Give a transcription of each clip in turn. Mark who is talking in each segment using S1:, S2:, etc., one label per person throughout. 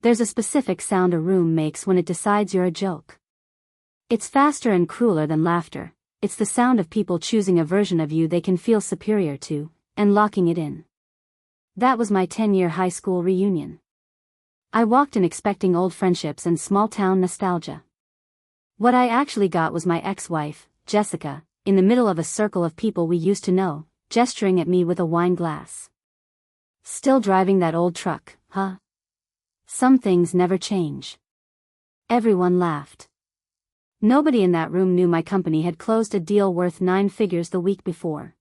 S1: There's a specific sound a room makes when it decides you're a joke. It's faster and crueler than laughter. It's the sound of people choosing a version of you they can feel superior to, and locking it in. That was my 10-year high school reunion. I walked in expecting old friendships and small-town nostalgia. What I actually got was my ex-wife, Jessica, in the middle of a circle of people we used to know, gesturing at me with a wine glass. Still driving that old truck, huh? Some things never change. Everyone laughed. Nobody in that room knew my company had closed a deal worth 9 figures the week before.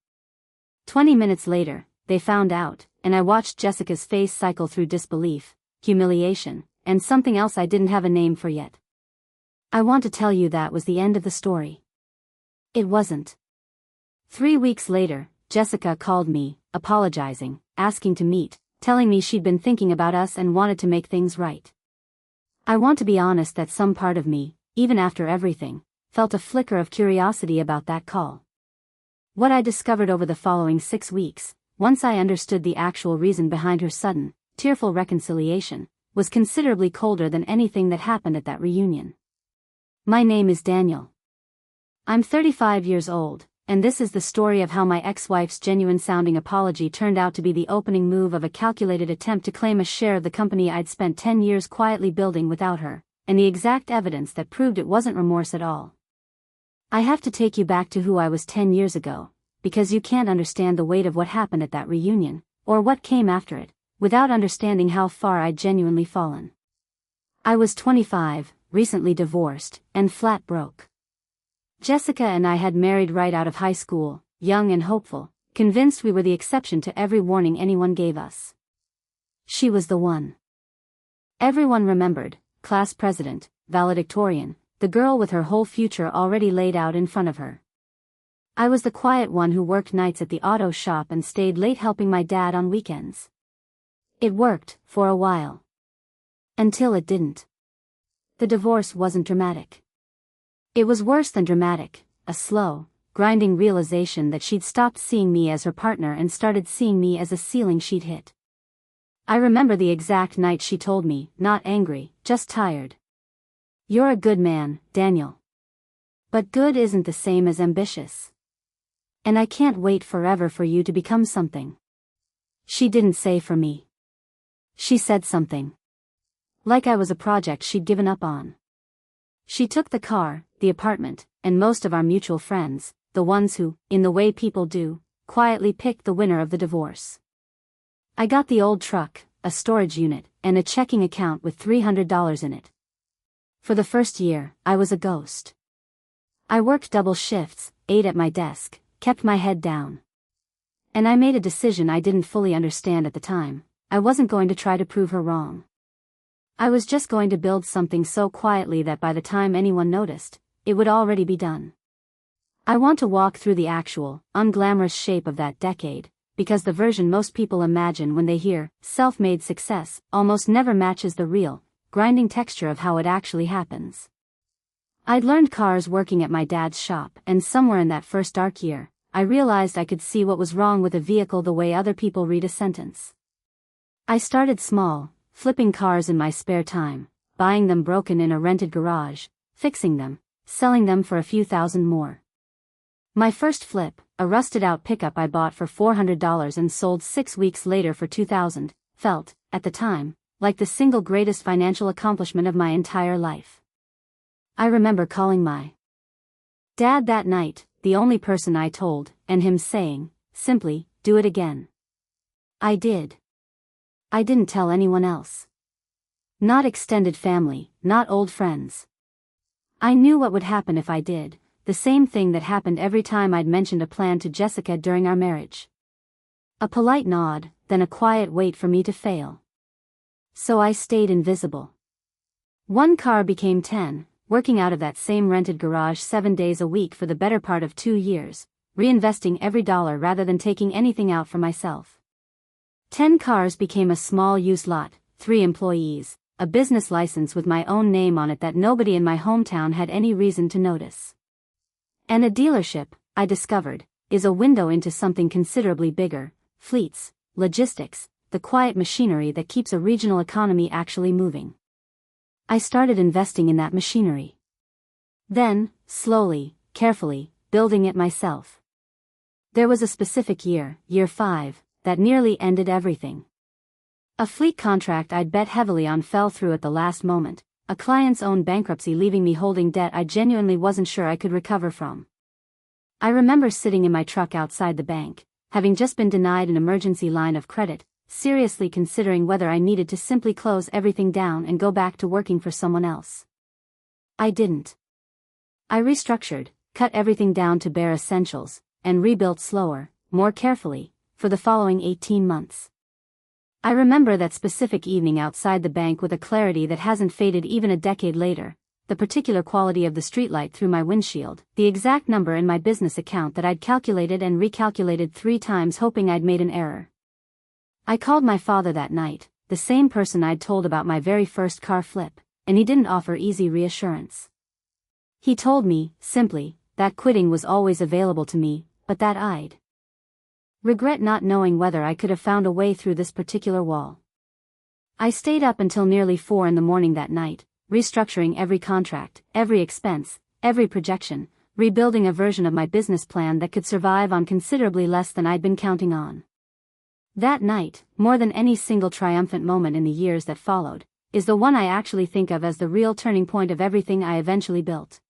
S1: 20 minutes later, they found out, and I watched Jessica's face cycle through disbelief, humiliation, and something else I didn't have a name for yet. I want to tell you that was the end of the story. It wasn't. 3 weeks later, Jessica called me, apologizing, asking to meet, telling me she'd been thinking about us and wanted to make things right. I want to be honest that some part of me, even after everything, felt a flicker of curiosity about that call. What I discovered over the following 6 weeks, once I understood the actual reason behind her sudden, tearful reconciliation, was considerably colder than anything that happened at that reunion. My name is Daniel. I'm 35 years old, and this is the story of how my ex-wife's genuine-sounding apology turned out to be the opening move of a calculated attempt to claim a share of the company I'd spent 10 years quietly building without her, and the exact evidence that proved it wasn't remorse at all. I have to take you back to who I was 10 years ago, because you can't understand the weight of what happened at that reunion, or what came after it, without understanding how far I'd genuinely fallen. I was 25, recently divorced, and flat broke. Jessica and I had married right out of high school, young and hopeful, convinced we were the exception to every warning anyone gave us. She was the one. Everyone remembered, class president, valedictorian, the girl with her whole future already laid out in front of her. I was the quiet one who worked nights at the auto shop and stayed late helping my dad on weekends. It worked, for a while. Until it didn't. The divorce wasn't dramatic. It was worse than dramatic, a slow, grinding realization that she'd stopped seeing me as her partner and started seeing me as a ceiling she'd hit. I remember the exact night she told me, not angry, just tired. "You're a good man, Daniel. But good isn't the same as ambitious. And I can't wait forever for you to become something." She didn't say for me. She said something. Like I was a project she'd given up on. She took the car, the apartment, and most of our mutual friends, the ones who, in the way people do, quietly picked the winner of the divorce. I got the old truck, a storage unit, and a checking account with $300 in it. For the first year, I was a ghost. I worked double shifts, ate at my desk, kept my head down. And I made a decision I didn't fully understand at the time. I wasn't going to try to prove her wrong. I was just going to build something so quietly that by the time anyone noticed, it would already be done. I want to walk through the actual, unglamorous shape of that decade, because the version most people imagine when they hear self-made success almost never matches the real, grinding texture of how it actually happens. I'd learned cars working at my dad's shop, and somewhere in that first dark year, I realized I could see what was wrong with a vehicle the way other people read a sentence. I started small, flipping cars in my spare time, buying them broken in a rented garage, fixing them, selling them for a few thousand more. My first flip, a rusted-out pickup I bought for $400 and sold 6 weeks later for $2,000, felt, at the time, like the single greatest financial accomplishment of my entire life. I remember calling my dad that night, the only person I told, and him saying, simply, "Do it again." I did. I didn't tell anyone else. Not extended family, not old friends. I knew what would happen if I did, the same thing that happened every time I'd mentioned a plan to Jessica during our marriage. A polite nod, then a quiet wait for me to fail. So I stayed invisible. One car became 10, working out of that same rented garage 7 days a week for the better part of 2 years, reinvesting every dollar rather than taking anything out for myself. 10 cars became a small used lot, 3 employees, a business license with my own name on it that nobody in my hometown had any reason to notice. And a dealership, I discovered, is a window into something considerably bigger: fleets, logistics, the quiet machinery that keeps a regional economy actually moving. I started investing in that machinery. Then, slowly, carefully, building it myself. There was a specific year, year 5, that nearly ended everything. A fleet contract I'd bet heavily on fell through at the last moment, a client's own bankruptcy leaving me holding debt I genuinely wasn't sure I could recover from. I remember sitting in my truck outside the bank, having just been denied an emergency line of credit, seriously considering whether I needed to simply close everything down and go back to working for someone else. I didn't. I restructured, cut everything down to bare essentials, and rebuilt slower, more carefully, for the following 18 months. I remember that specific evening outside the bank with a clarity that hasn't faded even a decade later, the particular quality of the streetlight through my windshield, the exact number in my business account that I'd calculated and recalculated 3 times hoping I'd made an error. I called my father that night, the same person I'd told about my very first car flip, and he didn't offer easy reassurance. He told me, simply, that quitting was always available to me, but that I'd regret not knowing whether I could have found a way through this particular wall. I stayed up until nearly 4 in the morning that night, restructuring every contract, every expense, every projection, rebuilding a version of my business plan that could survive on considerably less than I'd been counting on. That night, more than any single triumphant moment in the years that followed, is the one I actually think of as the real turning point of everything I eventually built.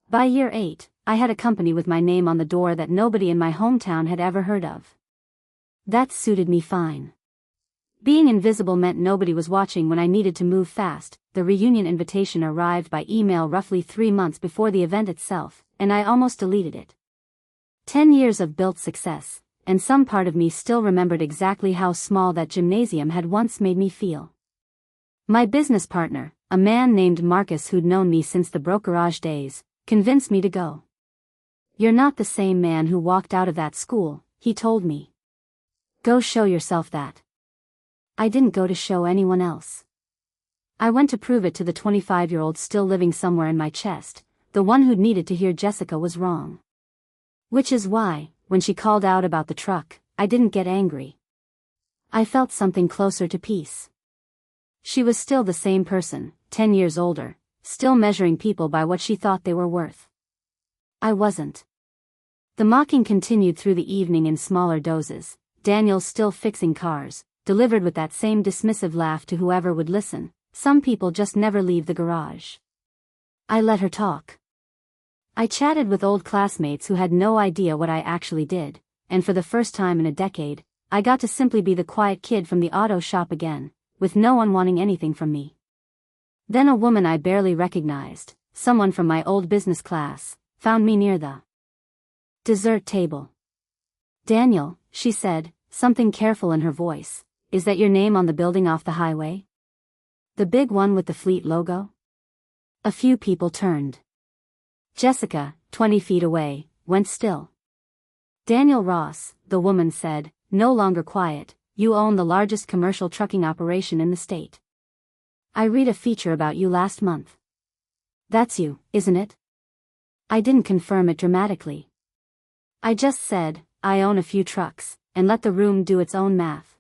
S1: By year 8, I had a company with my name on the door that nobody in my hometown had ever heard of. That suited me fine. Being invisible meant nobody was watching when I needed to move fast. The reunion invitation arrived by email roughly 3 months before the event itself, and I almost deleted it. 10 years of built success, and some part of me still remembered exactly how small that gymnasium had once made me feel. My business partner, a man named Marcus who'd known me since the brokerage days, convinced me to go. "You're not the same man who walked out of that school," he told me. "Go show yourself that." I didn't go to show anyone else. I went to prove it to the 25-year-old still living somewhere in my chest, the one who'd needed to hear Jessica was wrong. Which is why, when she called out about the truck, I didn't get angry. I felt something closer to peace. She was still the same person, 10 years older, still measuring people by what she thought they were worth. I wasn't. The mocking continued through the evening in smaller doses, Daniel still fixing cars, delivered with that same dismissive laugh to whoever would listen. Some people just never leave the garage. I let her talk. I chatted with old classmates who had no idea what I actually did, and for the first time in a decade, I got to simply be the quiet kid from the auto shop again, with no one wanting anything from me. Then a woman I barely recognized, someone from my old business class, found me near the dessert table. "Daniel," she said, something careful in her voice, "is that your name on the building off the highway? The big one with the fleet logo?" A few people turned. Jessica, 20 feet away, went still. "Daniel Ross," the woman said, no longer quiet, "you own the largest commercial trucking operation in the state. I read a feature about you last month." "That's you, isn't it?" I didn't confirm it dramatically. I just said, "I own a few trucks," and let the room do its own math.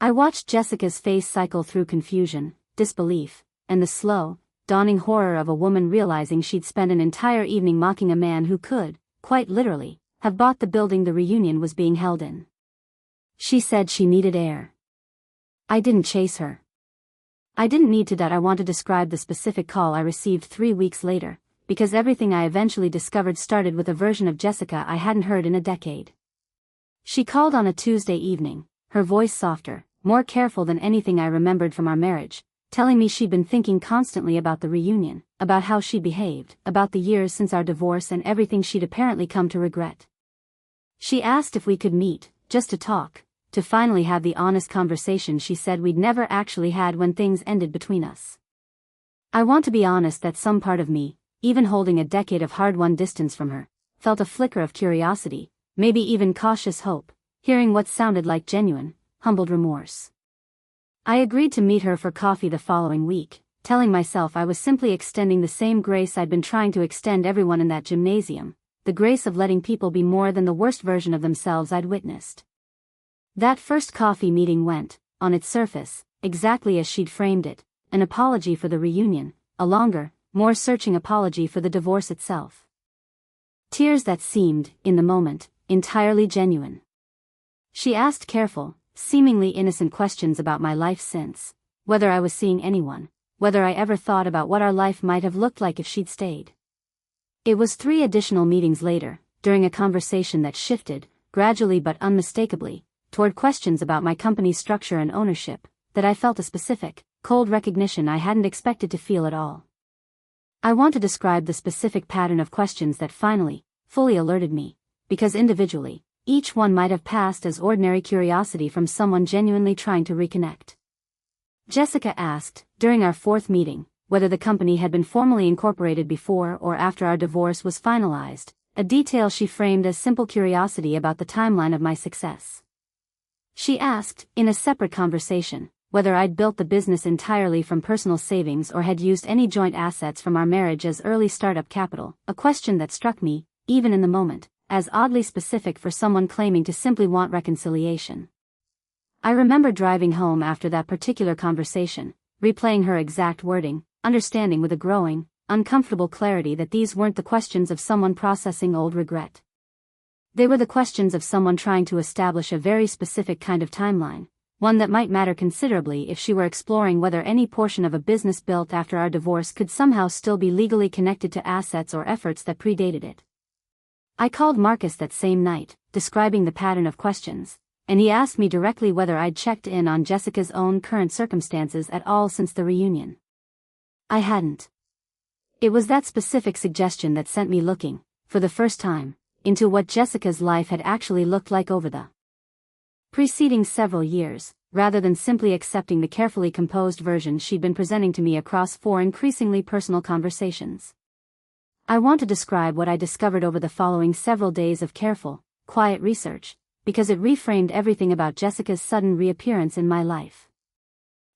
S1: I watched Jessica's face cycle through confusion, disbelief, and the slow, dawning horror of a woman realizing she'd spent an entire evening mocking a man who could, quite literally, have bought the building the reunion was being held in. She said she needed air. I didn't chase her. I didn't need to. I want to describe the specific call I received 3 weeks later, because everything I eventually discovered started with a version of Jessica I hadn't heard in a decade. She called on a Tuesday evening, her voice softer, more careful than anything I remembered from our marriage, telling me she'd been thinking constantly about the reunion, about how she behaved, about the years since our divorce and everything she'd apparently come to regret. She asked if we could meet, just to talk, to finally have the honest conversation she said we'd never actually had when things ended between us. I want to be honest that some part of me, even holding a decade of hard-won distance from her, felt a flicker of curiosity, maybe even cautious hope, hearing what sounded like genuine, humbled remorse. I agreed to meet her for coffee the following week, telling myself I was simply extending the same grace I'd been trying to extend everyone in that gymnasium, the grace of letting people be more than the worst version of themselves I'd witnessed. That first coffee meeting went, on its surface, exactly as she'd framed it, an apology for the reunion, a longer, more searching apology for the divorce itself. Tears that seemed, in the moment, entirely genuine. She asked careful, seemingly innocent questions about my life since, whether I was seeing anyone, whether I ever thought about what our life might have looked like if she'd stayed. It was 3 additional meetings later, during a conversation that shifted, gradually but unmistakably, toward questions about my company's structure and ownership, that I felt a specific, cold recognition I hadn't expected to feel at all. I want to describe the specific pattern of questions that finally, fully alerted me, because individually, each one might have passed as ordinary curiosity from someone genuinely trying to reconnect. Jessica asked, during our 4th meeting, whether the company had been formally incorporated before or after our divorce was finalized, a detail she framed as simple curiosity about the timeline of my success. She asked, in a separate conversation, whether I'd built the business entirely from personal savings or had used any joint assets from our marriage as early startup capital, a question that struck me, even in the moment, as oddly specific for someone claiming to simply want reconciliation. I remember driving home after that particular conversation, replaying her exact wording, understanding with a growing, uncomfortable clarity that these weren't the questions of someone processing old regret. They were the questions of someone trying to establish a very specific kind of timeline, one that might matter considerably if she were exploring whether any portion of a business built after our divorce could somehow still be legally connected to assets or efforts that predated it. I called Marcus that same night, describing the pattern of questions, and he asked me directly whether I'd checked in on Jessica's own current circumstances at all since the reunion. I hadn't. It was that specific suggestion that sent me looking, for the first time, into what Jessica's life had actually looked like over the preceding several years, rather than simply accepting the carefully composed version she'd been presenting to me across 4 increasingly personal conversations. I want to describe what I discovered over the following several days of careful, quiet research, because it reframed everything about Jessica's sudden reappearance in my life.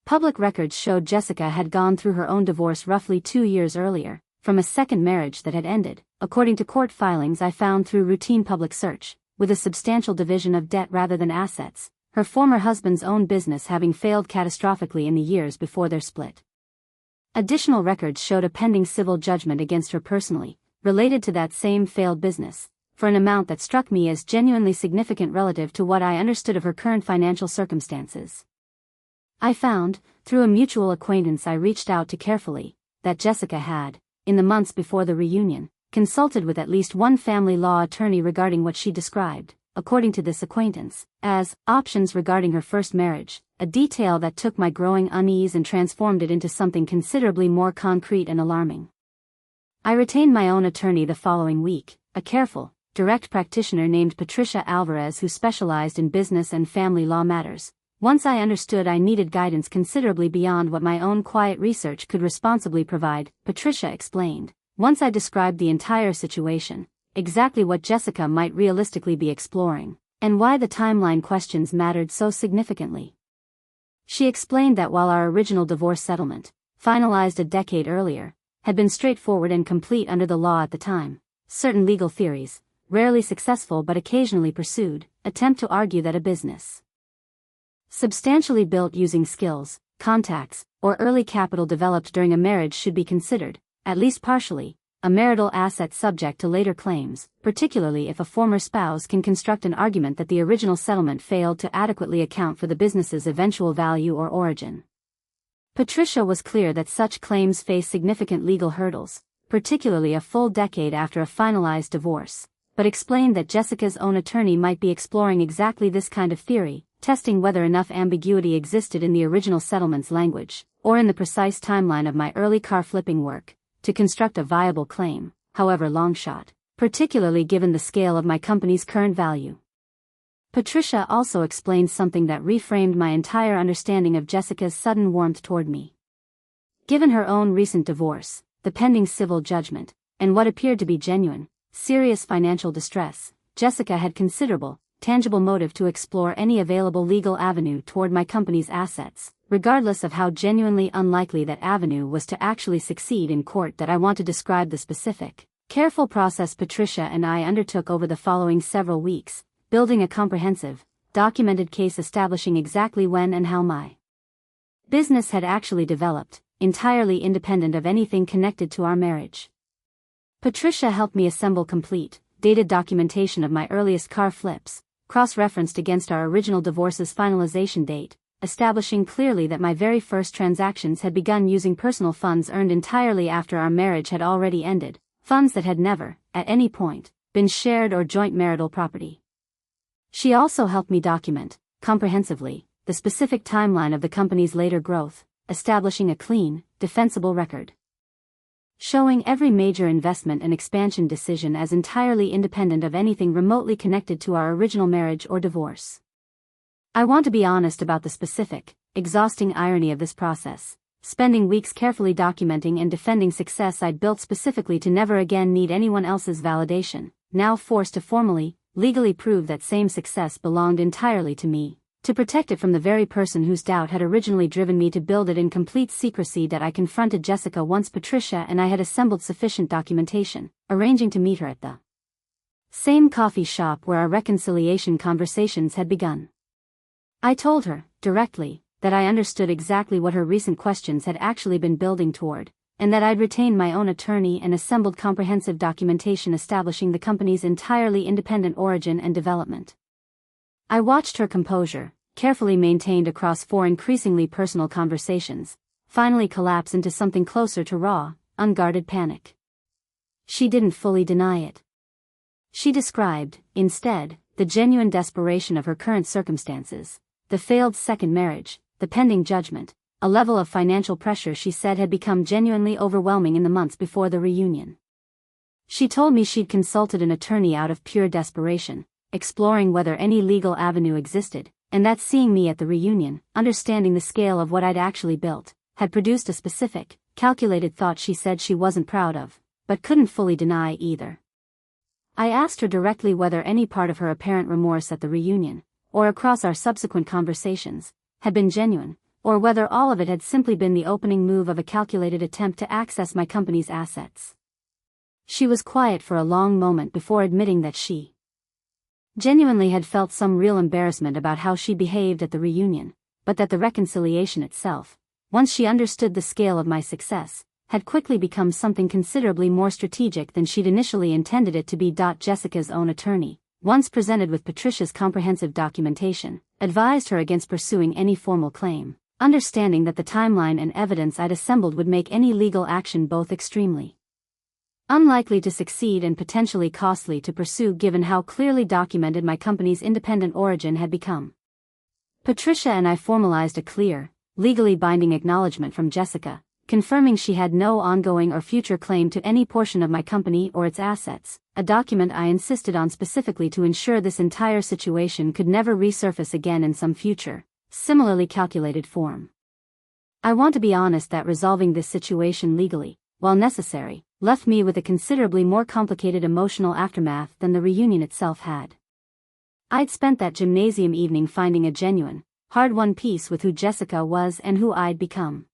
S1: Public records showed Jessica had gone through her own divorce roughly 2 years earlier, from a second marriage that had ended, according to court filings I found through routine public search, with a substantial division of debt rather than assets, her former husband's own business having failed catastrophically in the years before their split. Additional records showed a pending civil judgment against her personally, related to that same failed business, for an amount that struck me as genuinely significant relative to what I understood of her current financial circumstances. I found, through a mutual acquaintance I reached out to carefully, that Jessica had, in the months before the reunion, consulted with at least one family law attorney regarding what she described, according to this acquaintance, as options regarding her first marriage, a detail that took my growing unease and transformed it into something considerably more concrete and alarming. I retained my own attorney the following week, a careful, direct practitioner named Patricia Alvarez who specialized in business and family law matters. Once I understood I needed guidance considerably beyond what my own quiet research could responsibly provide, Patricia explained, once I described the entire situation, exactly what Jessica might realistically be exploring, and why the timeline questions mattered so significantly. She explained that while our original divorce settlement, finalized a decade earlier, had been straightforward and complete under the law at the time, certain legal theories, rarely successful but occasionally pursued, attempt to argue that a business substantially built using skills, contacts, or early capital developed during a marriage should be considered, at least partially, a marital asset subject to later claims, particularly if a former spouse can construct an argument that the original settlement failed to adequately account for the business's eventual value or origin. Patricia was clear that such claims face significant legal hurdles, particularly a full decade after a finalized divorce, but explained that Jessica's own attorney might be exploring exactly this kind of theory, testing whether enough ambiguity existed in the original settlement's language, or in the precise timeline of my early car flipping work, to construct a viable claim, however long shot, particularly given the scale of my company's current value. Patricia also explained something that reframed my entire understanding of Jessica's sudden warmth toward me. Given her own recent divorce, the pending civil judgment, and what appeared to be genuine, serious financial distress, Jessica had considerable, tangible motive to explore any available legal avenue toward my company's assets, regardless of how genuinely unlikely that avenue was to actually succeed in court. That I want to describe the specific, careful process Patricia and I undertook over the following several weeks, building a comprehensive, documented case establishing exactly when and how my business had actually developed, entirely independent of anything connected to our marriage. Patricia helped me assemble complete, dated documentation of my earliest car flips, cross-referenced against our original divorce's finalization date, establishing clearly that my very first transactions had begun using personal funds earned entirely after our marriage had already ended, funds that had never, at any point, been shared or joint marital property. She also helped me document, comprehensively, the specific timeline of the company's later growth, establishing a clean, defensible record. Showing every major investment and expansion decision as entirely independent of anything remotely connected to our original marriage or divorce. I want to be honest about the specific, exhausting irony of this process, spending weeks carefully documenting and defending success I'd built specifically to never again need anyone else's validation, now forced to formally, legally prove that same success belonged entirely to me, to protect it from the very person whose doubt had originally driven me to build it in complete secrecy. That I confronted Jessica once Patricia and I had assembled sufficient documentation, arranging to meet her at the same coffee shop where our reconciliation conversations had begun. I told her, directly, that I understood exactly what her recent questions had actually been building toward, and that I'd retained my own attorney and assembled comprehensive documentation establishing the company's entirely independent origin and development. I watched her composure, carefully maintained across 4 increasingly personal conversations, finally collapse into something closer to raw, unguarded panic. She didn't fully deny it. She described, instead, the genuine desperation of her current circumstances, the failed second marriage, the pending judgment, a level of financial pressure she said had become genuinely overwhelming in the months before the reunion. She told me she'd consulted an attorney out of pure desperation, exploring whether any legal avenue existed, and that seeing me at the reunion, understanding the scale of what I'd actually built, had produced a specific, calculated thought she said she wasn't proud of, but couldn't fully deny either. I asked her directly whether any part of her apparent remorse at the reunion, or across our subsequent conversations, had been genuine, or whether all of it had simply been the opening move of a calculated attempt to access my company's assets. She was quiet for a long moment before admitting that she genuinely had felt some real embarrassment about how she behaved at the reunion, but that the reconciliation itself, once she understood the scale of my success, had quickly become something considerably more strategic than she'd initially intended it to be. Jessica's own attorney, once presented with Patricia's comprehensive documentation, advised her against pursuing any formal claim, understanding that the timeline and evidence I'd assembled would make any legal action both extremely unlikely to succeed and potentially costly to pursue given how clearly documented my company's independent origin had become. Patricia and I formalized a clear, legally binding acknowledgement from Jessica, confirming she had no ongoing or future claim to any portion of my company or its assets, a document I insisted on specifically to ensure this entire situation could never resurface again in some future, similarly calculated form. I want to be honest that resolving this situation legally, while necessary, left me with a considerably more complicated emotional aftermath than the reunion itself had. I'd spent that gymnasium evening finding a genuine, hard-won peace with who Jessica was and who I'd become.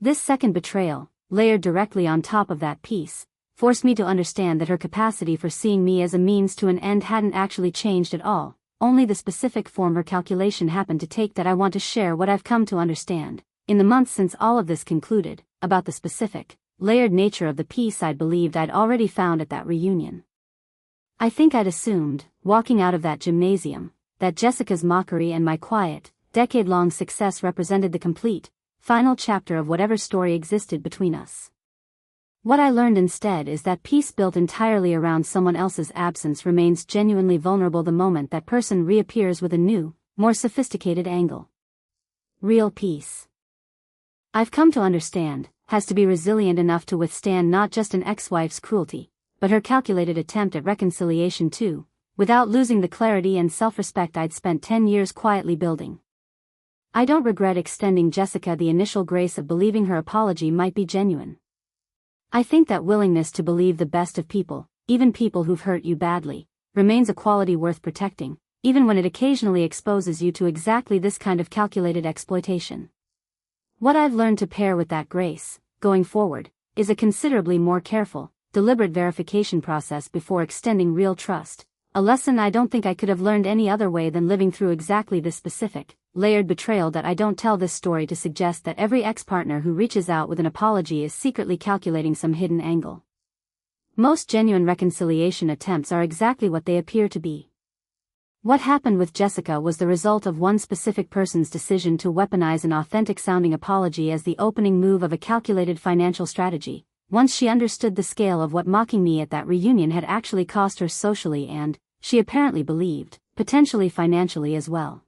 S1: This second betrayal, layered directly on top of that peace, forced me to understand that her capacity for seeing me as a means to an end hadn't actually changed at all, only the specific form her calculation happened to take. That I want to share what I've come to understand, in the months since all of this concluded, about the specific, layered nature of the peace I'd believed I'd already found at that reunion. I think I'd assumed, walking out of that gymnasium, that Jessica's mockery and my quiet, decade-long success represented the complete, final chapter of whatever story existed between us. What I learned instead is that peace built entirely around someone else's absence remains genuinely vulnerable the moment that person reappears with a new, more sophisticated angle. Real peace, I've come to understand, has to be resilient enough to withstand not just an ex-wife's cruelty, but her calculated attempt at reconciliation too, without losing the clarity and self-respect I'd spent 10 years quietly building. I don't regret extending Jessica the initial grace of believing her apology might be genuine. I think that willingness to believe the best of people, even people who've hurt you badly, remains a quality worth protecting, even when it occasionally exposes you to exactly this kind of calculated exploitation. What I've learned to pair with that grace, going forward, is a considerably more careful, deliberate verification process before extending real trust, A lesson I don't think I could have learned any other way than living through exactly this specific, layered betrayal. That I don't tell this story to suggest that every ex-partner who reaches out with an apology is secretly calculating some hidden angle. Most genuine reconciliation attempts are exactly what they appear to be. What happened with Jessica was the result of one specific person's decision to weaponize an authentic-sounding apology as the opening move of a calculated financial strategy. Once she understood the scale of what mocking me at that reunion had actually cost her socially and, she apparently believed, potentially financially as well.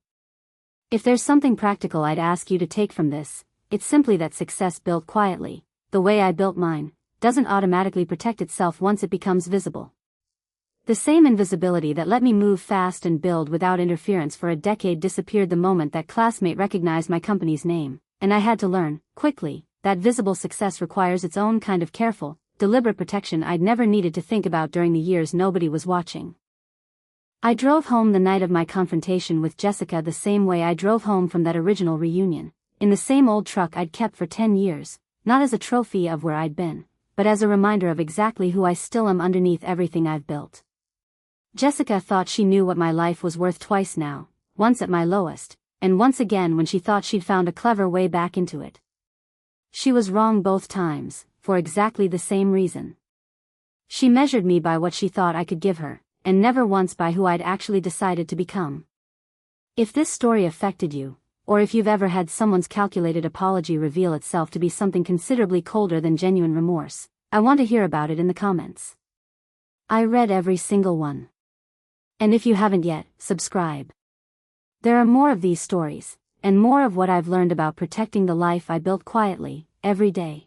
S1: If there's something practical I'd ask you to take from this, it's simply that success built quietly, the way I built mine, doesn't automatically protect itself once it becomes visible. The same invisibility that let me move fast and build without interference for a decade disappeared the moment that classmate recognized my company's name, and I had to learn, quickly, that visible success requires its own kind of careful, deliberate protection I'd never needed to think about during the years nobody was watching. I drove home the night of my confrontation with Jessica the same way I drove home from that original reunion, in the same old truck I'd kept for 10 years, not as a trophy of where I'd been, but as a reminder of exactly who I still am underneath everything I've built. Jessica thought she knew what my life was worth twice now, once at my lowest, and once again when she thought she'd found a clever way back into it. She was wrong both times, for exactly the same reason. She measured me by what she thought I could give her, and never once by who I'd actually decided to become. If this story affected you, or if you've ever had someone's calculated apology reveal itself to be something considerably colder than genuine remorse, I want to hear about it in the comments. I read every single one. And if you haven't yet, subscribe. There are more of these stories, and more of what I've learned about protecting the life I built quietly, every day.